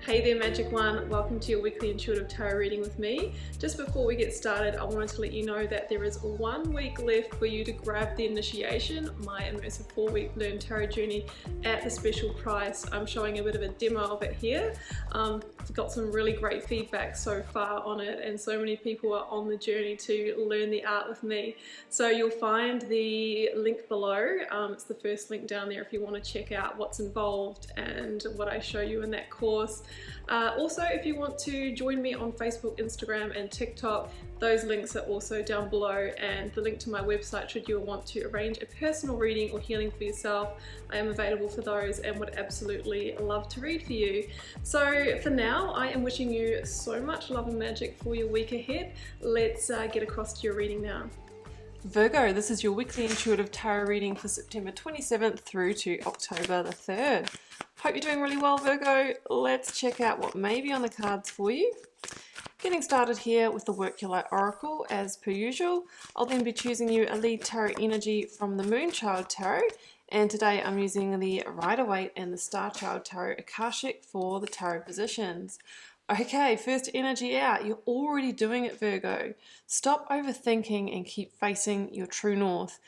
Hey there Magic One, welcome to your weekly intuitive tarot reading with me. Just before we get started, I wanted to let you know that there is 1 week left for you to grab the initiation, my immersive 4-week Learn Tarot journey at the special price. I'm showing a bit of a demo of it here. Got some really great feedback so far on it, and so many people are on the journey to learn the art with me. So you'll find the link below. It's the first link down there if you want to check out what's involved and what I show you in that course. Also, if you want to join me on Facebook, Instagram and TikTok, those links are also down below, and the link to my website should you want to arrange a personal reading or healing for yourself. I am available for those and would absolutely love to read for you. So for now, I am wishing you so much love and magic for your week ahead. Let's get across to your reading now. Virgo, this is your weekly intuitive tarot reading for September 27th through to October the 3rd. Hope you're doing really well, Virgo. Let's check out what may be on the cards for you. Getting started here with the Work Your Light Oracle as per usual. I'll then be choosing you a lead tarot energy from the Moonchild Tarot, and today I'm using the Rider-Waite and the Star Child Tarot Akashic for the tarot positions. Okay, first energy out. You're already doing it, Virgo. Stop overthinking and keep facing your true north.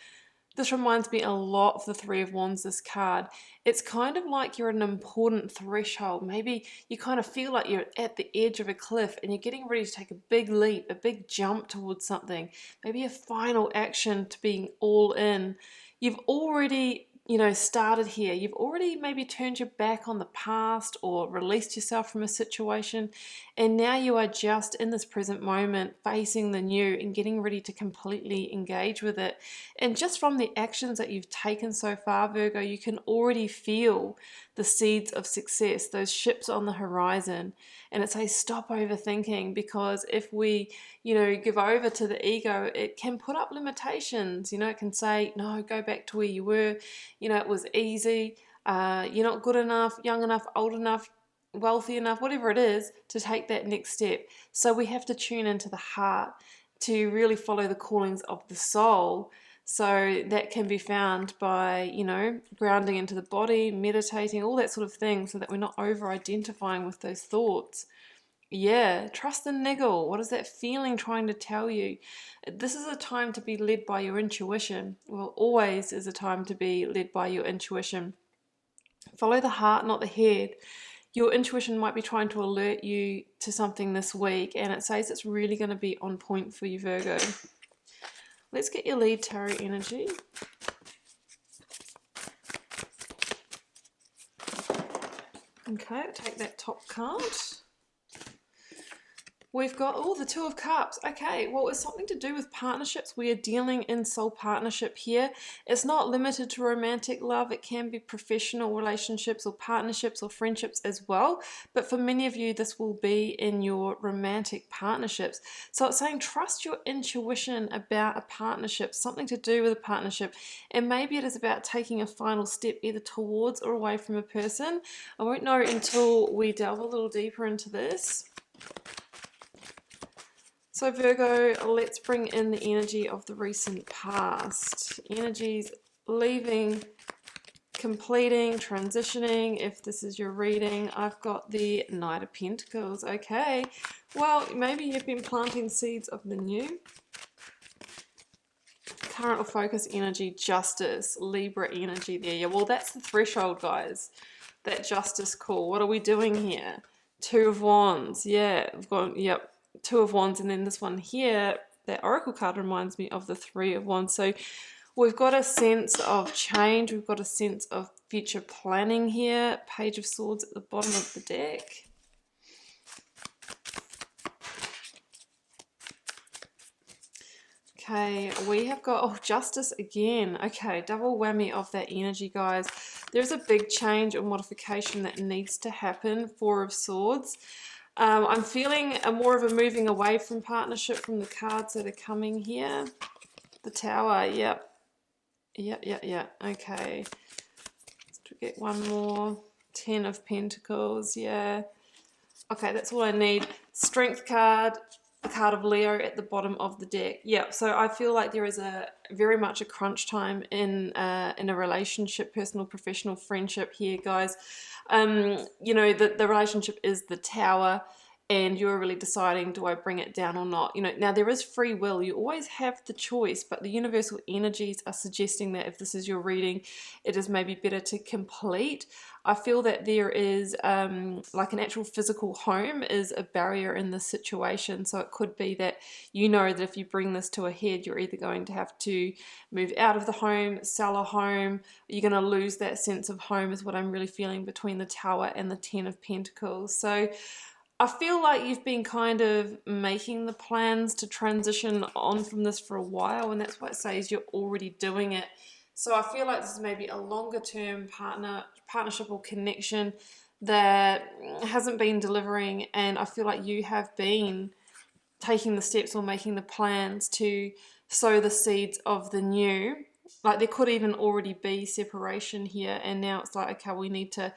This reminds me a lot of the Three of Wands, this card. It's kind of like you're at an important threshold. Maybe you kind of feel like you're at the edge of a cliff and you're getting ready to take a big leap, a big jump towards something. Maybe a final action to being all in. You've already started here. You've already maybe turned your back on the past or released yourself from a situation, and now you are just in this present moment facing the new and getting ready to completely engage with it. And just from the actions that you've taken so far, Virgo, you can already feel the seeds of success, those ships on the horizon. And it says stop overthinking, because if we give over to the ego, it can put up limitations. It can say, no, go back to where you were. It was easy. You're not good enough, young enough, old enough, wealthy enough, whatever it is, to take that next step. So we have to tune into the heart to really follow the callings of the soul. So that can be found by, grounding into the body, meditating, all that sort of thing, so that we're not over-identifying with those thoughts. Yeah, trust the niggle. What is that feeling trying to tell you? This is a time to be led by your intuition. Well, always is a time to be led by your intuition. Follow the heart, not the head. Your intuition might be trying to alert you to something this week, and it says it's really going to be on point for you, Virgo. Let's get your lead tarot energy. Okay, take that top card. We've got, the Two of Cups. Okay, well, it's something to do with partnerships. We are dealing in soul partnership here. It's not limited to romantic love. It can be professional relationships or partnerships or friendships as well. But for many of you, this will be in your romantic partnerships. So it's saying trust your intuition about a partnership, something to do with a partnership. And maybe it is about taking a final step either towards or away from a person. I won't know until we delve a little deeper into this. So Virgo, let's bring in the energy of the recent past. Energies leaving, completing, transitioning. If this is your reading, I've got the Knight of Pentacles. Okay, well, maybe you've been planting seeds of the new. Current or focus energy, justice, Libra energy there. Yeah, well, that's the threshold, guys. That justice call. What are we doing here? Two of Wands. Yeah, we've got, yep. Two of Wands, and then this one here, that Oracle card reminds me of the Three of Wands. So we've got a sense of change, we've got a sense of future planning here. Page of Swords at the bottom of the deck. Okay, we have got justice again. Okay, double whammy of that energy, guys. There's a big change or modification that needs to happen. Four of Swords. I'm feeling more of a moving away from partnership from the cards that are coming here. The Tower, yep. Yep. Okay. Let's get one more. 10 of Pentacles, yeah. Okay, that's all I need. Strength card, the card of Leo at the bottom of the deck. Yeah, so I feel like there is very much a crunch time in a relationship, personal, professional, friendship here, guys. you know, the relationship is the Tower, and you're really deciding, do I bring it down or not? You know, now there is free will. You always have the choice, but the universal energies are suggesting that if this is your reading, it is maybe better to complete. I feel that there is like an actual physical home is a barrier in this situation. So it could be that you know that if you bring this to a head, you're either going to have to move out of the home, sell a home, you're going to lose that sense of home is what I'm really feeling between the Tower and the Ten of Pentacles. So I feel like you've been kind of making the plans to transition on from this for a while, and that's why it says you're already doing it. So I feel like this is maybe a longer term partnership or connection that hasn't been delivering, and I feel like you have been taking the steps or making the plans to sow the seeds of the new. Like there could even already be separation here, and now it's like, okay, we need to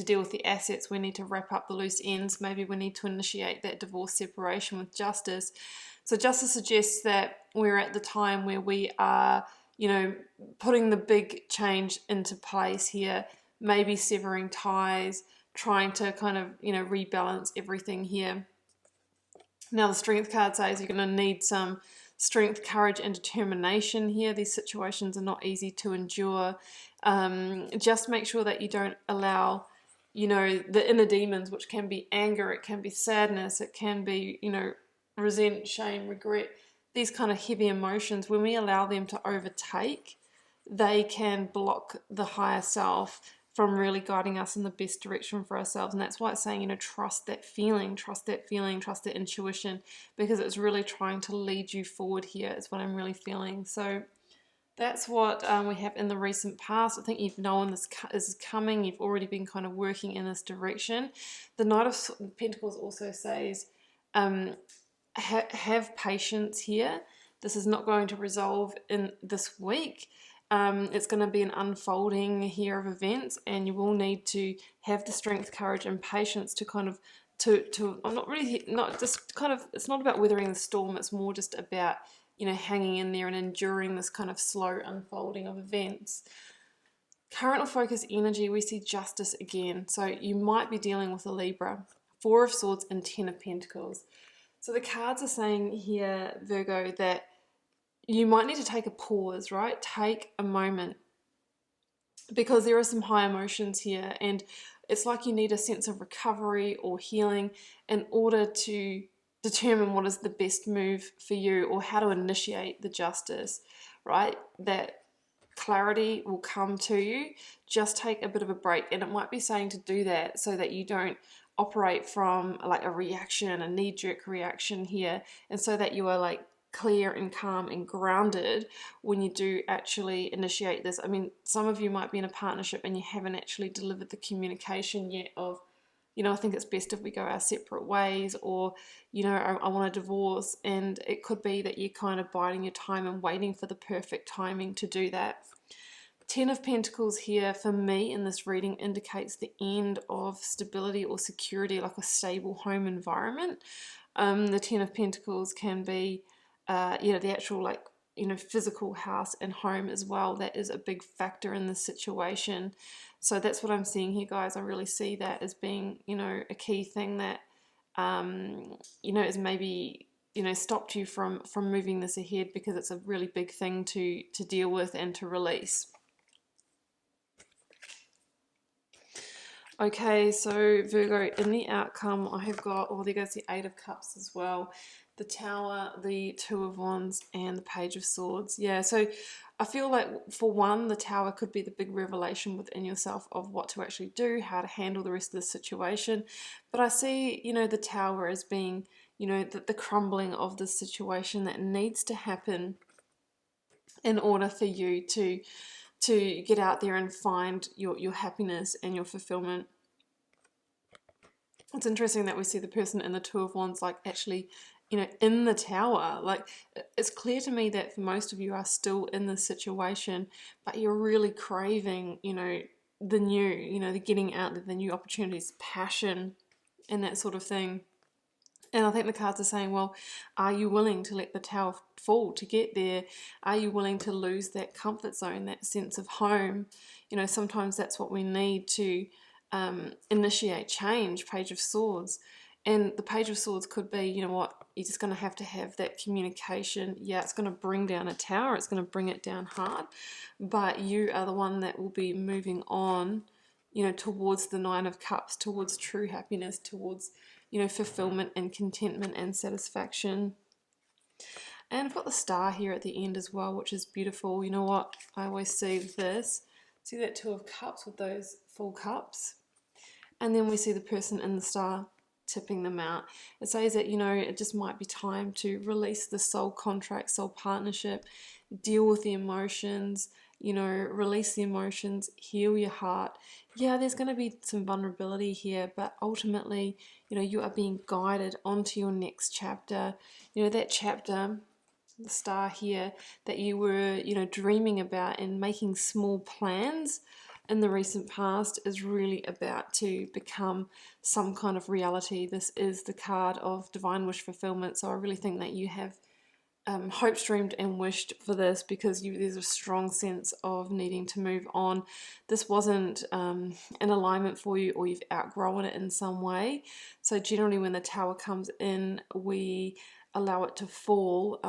deal with the assets, we need to wrap up the loose ends, maybe we need to initiate that divorce separation with justice. So justice suggests that we're at the time where we are, you know, putting the big change into place here, maybe severing ties, trying to kind of, you know, rebalance everything here. Now the Strength card says you're going to need some strength, courage, and determination here. These situations are not easy to endure. Just make sure that you don't allow, you know, the inner demons, which can be anger, it can be sadness, it can be, you know, resent, shame, regret, these kind of heavy emotions. When we allow them to overtake, they can block the higher self from really guiding us in the best direction for ourselves. And that's why it's saying, you know, trust that feeling, trust that intuition, because it's really trying to lead you forward here is what I'm really feeling. So that's what we have in the recent past. I think you've known this is coming. You've already been kind of working in this direction. The Knight of Pentacles also says, have patience here. This is not going to resolve in this week. It's going to be an unfolding here of events, and you will need to have the strength, courage, and patience to kind of I'm not really, not just kind of, it's not about weathering the storm. It's more just about, you know, hanging in there and enduring this kind of slow unfolding of events. Current or focus energy, we see justice again. So you might be dealing with a Libra, Four of Swords and Ten of Pentacles. So the cards are saying here, Virgo, that you might need to take a pause, right? Take a moment, because there are some high emotions here, and it's like you need a sense of recovery or healing in order to determine what is the best move for you or how to initiate the justice, right? That clarity will come to you. Just take a bit of a break, and it might be saying to do that so that you don't operate from like a reaction, a knee-jerk reaction here, and so that you are like clear and calm and grounded when you do actually initiate this. I mean, some of you might be in a partnership and you haven't actually delivered the communication yet of, you know, I think it's best if we go our separate ways, or, you know, I want a divorce, and it could be that you're kind of biding your time and waiting for the perfect timing to do that. Ten of Pentacles here for me in this reading indicates the end of stability or security, like a stable home environment. The Ten of Pentacles can be you know, the actual, like, you know, physical house and home as well. That is a big factor in this situation. So that's what I'm seeing here, guys. I really see that as being, you know, a key thing that, you know, is maybe, you know, stopped you from moving this ahead, because it's a really big thing to deal with and to release. Okay, so Virgo, in the outcome, I have got, oh, there goes the Eight of Cups as well, the Tower, the Two of Wands, and the Page of Swords. Yeah, so I feel like for one, the Tower could be the big revelation within yourself of what to actually do, how to handle the rest of the situation. But I see, you know, the Tower as being, you know, the crumbling of the situation that needs to happen in order for you to get out there and find your happiness and your fulfillment. It's interesting that we see the person in the Two of Wands, like, actually, you know, in the Tower. Like, it's clear to me that for most of you are still in this situation, but you're really craving, you know, the new, you know, the getting out there, the new opportunities, passion, and that sort of thing. And I think the cards are saying, well, are you willing to let the Tower fall to get there? Are you willing to lose that comfort zone, that sense of home? You know, sometimes that's what we need to initiate change, Page of Swords. And the Page of Swords could be, you know what, you're just going to have that communication. Yeah, it's going to bring down a tower, it's going to bring it down hard, but you are the one that will be moving on, you know, towards the Nine of Cups, towards true happiness, towards, you know, fulfillment and contentment and satisfaction. And I've got the Star here at the end as well, which is beautiful. You know what, I always see this. See that Two of Cups with those full cups? And then we see the person in the Star tipping them out. It says that, you know, it just might be time to release the soul contract, soul partnership, deal with the emotions, you know, release the emotions, heal your heart. Yeah, there's going to be some vulnerability here, but ultimately, you know, you are being guided onto your next chapter. You know, that chapter, the Star here, that you were, you know, dreaming about and making small plans in the recent past is really about to become some kind of reality. This is the card of divine wish fulfillment, so I really think that you have hoped, dreamed and wished for this, because there's a strong sense of needing to move on. This wasn't an alignment for you, or you've outgrown it in some way. So generally when the Tower comes in, we allow it to fall.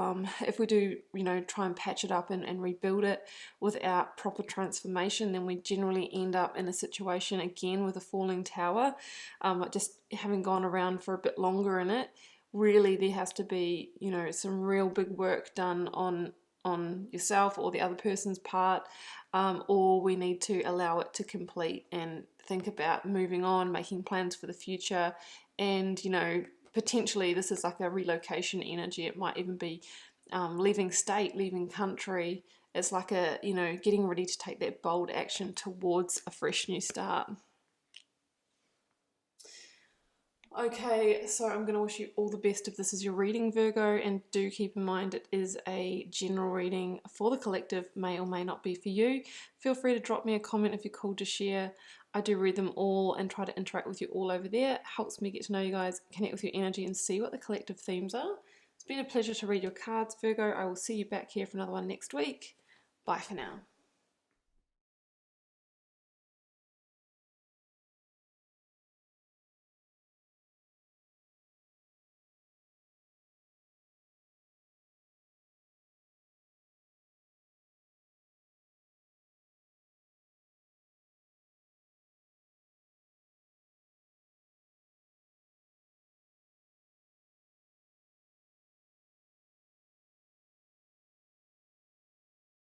If we do, you know, try and patch it up and rebuild it without proper transformation, then we generally end up in a situation again with a falling tower, just having gone around for a bit longer in it. Really there has to be, you know, some real big work done on yourself or the other person's part, or we need to allow it to complete and think about moving on, making plans for the future. And, you know, potentially this is like a relocation energy. It might even be leaving state, leaving country. It's like a, you know, getting ready to take that bold action towards a fresh new start. Okay, so I'm going to wish you all the best if this is your reading, Virgo, and do keep in mind it is a general reading for the collective, may or may not be for you. Feel free to drop me a comment if you're called to share. I do read them all and try to interact with you all over there. It helps me get to know you guys, connect with your energy and see what the collective themes are. It's been a pleasure to read your cards, Virgo. I will see you back here for another one next week. Bye for now.